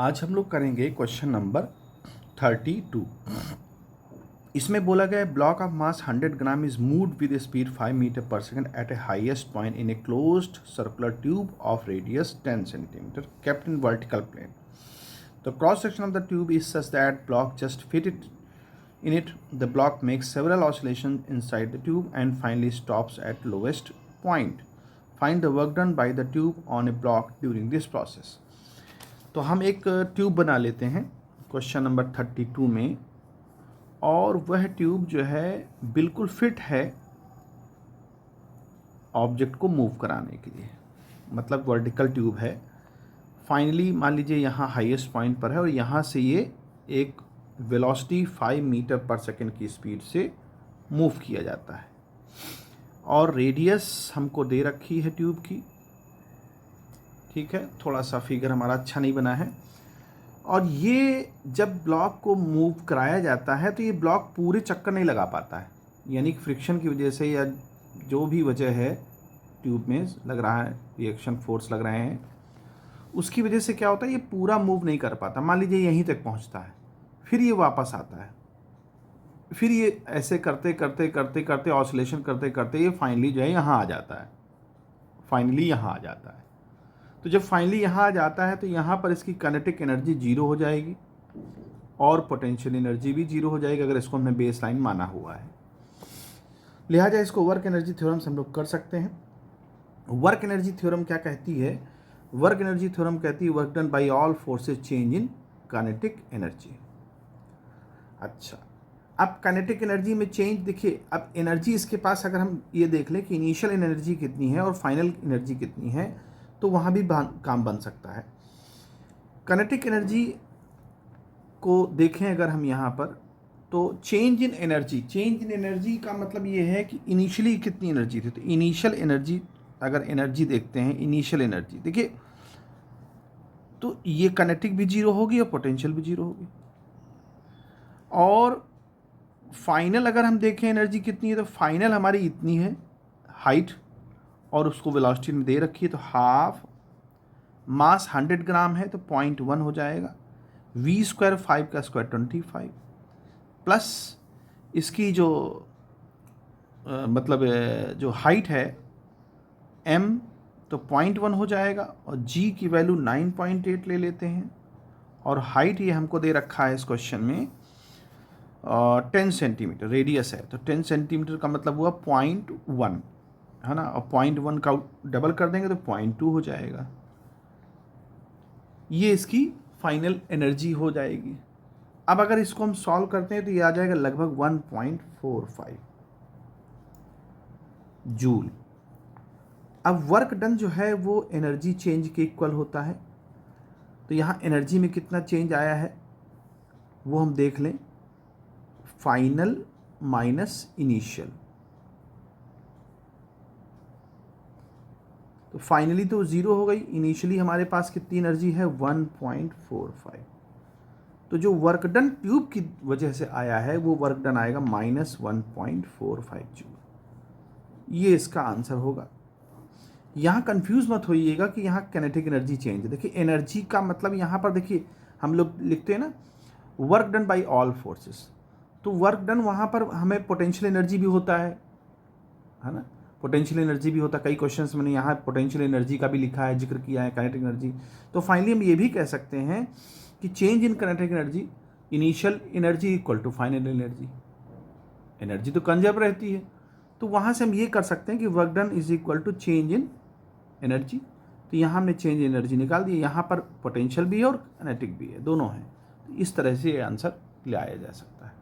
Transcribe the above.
आज हम लोग करेंगे क्वेश्चन नंबर 32। इसमें बोला गया है block of mass 100 gram is moved with speed 5 metre per second at a highest point in a closed circular tube of radius 10 centimetre kept in vertical plane. The cross section of the tube is such that block just fit it in it. The block makes several oscillations inside the tube and finally stops at lowest point. Find the work done by the tube on a block during this process. तो हम एक tube बना लेते हैं question number 32 में, और वह tube जो है बिल्कुल फिट है ऑब्जेक्ट को मूव कराने के लिए, मतलब वर्टिकल ट्यूब है। फाइनली मान लीजिए यहाँ हाईएस्ट पॉइंट पर है और यहाँ से ये एक वेलोसिटी 5 मीटर पर सेकंड की स्पीड से मूव किया जाता है, और रेडियस हमको दे रखी है ट्यूब की। ठीक है, थोड़ा सा फिगर हमारा अच्छा नहीं बना है। और ये जब ब्लॉक को मूव कराया जाता है तो ये ब्लॉक पूरे चक्कर नहीं लगा पाता है, यानी फ्रिक्शन की वजह से या जो भी वजह है ट्यूब में लग रहा है, रिएक्शन फोर्स लग रहे हैं, उसकी वजह से क्या होता है, ये पूरा मूव नहीं कर पाता। मान लीजिए यहीं तक पहुंचता है, फिर ये वापस आता है, फिर ये ऐसे करते करते करते करते ऑसिलेशन करते करते ये फाइनली जो है यहाँ आ जाता है। फाइनली यहाँ आ जाता है। तो जब फाइनली यहाँ आ जाता है तो यहाँ पर इसकी काइनेटिक एनर्जी जीरो हो जाएगी और पोटेंशियल एनर्जी भी जीरो हो जाएगी, अगर इसको हमने बेस लाइन माना हुआ है। लिहाजा इसको वर्क एनर्जी थ्योरम से हम लोग कर सकते हैं। वर्क एनर्जी थ्योरम क्या कहती है? वर्क एनर्जी थ्योरम कहती है work done by all forces change in kinetic energy. अच्छा, अब काइनेटिक एनर्जी में चेंज देखिए, अब एनर्जी इसके पास अगर हम ये देख लें कि इनिशियल एनर्जी कितनी है और फाइनल एनर्जी कितनी है, तो वहाँ भी काम बन सकता है। काइनेटिक एनर्जी को देखें अगर हम यहाँ पर, तो चेंज इन एनर्जी का मतलब ये है कि इनिशियली कितनी एनर्जी थी। तो इनिशियल एनर्जी, अगर एनर्जी देखते हैं, इनिशियल एनर्जी देखिए, तो ये काइनेटिक भी जीरो होगी और पोटेंशियल भी जीरो होगी। और फाइनल अगर हम देखें एनर्जी कितनी है, तो फाइनल हमारी इतनी है हाइट, और उसको वेलोसिटी में दे रखी है, तो हाफ मास 100 ग्राम है तो 0.1 हो जाएगा। v स्क्वायर 5 का स्क्वायर 25 प्लस इसकी जो मतलब जो हाइट है m, तो 0.1 हो जाएगा, और g की वैल्यू 9.8 ले लेते हैं, और हाइट ये हमको दे रखा है इस क्वेश्चन में 10 सेंटीमीटर रेडियस है, तो 10 सेंटीमीटर का मतलब हुआ 0.1 है ना, और 0.1 का डबल कर देंगे तो 0.2 हो जाएगा। ये इसकी फाइनल एनर्जी हो जाएगी। अब अगर इसको हम सॉल्व करते हैं तो ये आ जाएगा लगभग 1.45 जूल। अब वर्क डन जो है वो एनर्जी चेंज के इक्वल होता है, तो यहाँ एनर्जी में कितना चेंज आया है वो हम देख लें, फाइनल माइनस इनिशियल। तो फाइनली तो ज़ीरो हो गई, इनिशियली हमारे पास कितनी एनर्जी है 1.45। तो जो वर्क डन ट्यूब की वजह से आया है वो वर्क डन आएगा -1.45 जूल। ये इसका आंसर होगा। यहाँ कंफ्यूज मत होइएगा कि यहाँ काइनेटिक एनर्जी चेंज। देखिए एनर्जी का मतलब यहाँ पर देखिए हम लोग लिखते हैं ना work done by all forces, तो वर्क डन वहाँ पर हमें पोटेंशियल एनर्जी भी होता है ना, पोटेंशियल एनर्जी भी होता है। कई क्वेश्चंस मैंने यहाँ पोटेंशियल एनर्जी का भी लिखा है, जिक्र किया है, काइनेटिक एनर्जी। तो फाइनली हम ये भी कह सकते हैं कि change in kinetic energy, initial energy equal to final energy. Energy तो कंजर्व रहती है, तो वहाँ से हम ये कर सकते हैं कि work done is equal to change in energy. तो यहाँ हमने चेंज इन एनर्जी निकाल दी, यहाँ पर पोटेंशियल भी है और काइनेटिक भी है, दोनों हैं। तो इस तरह से ये आंसर लाया जा सकता है।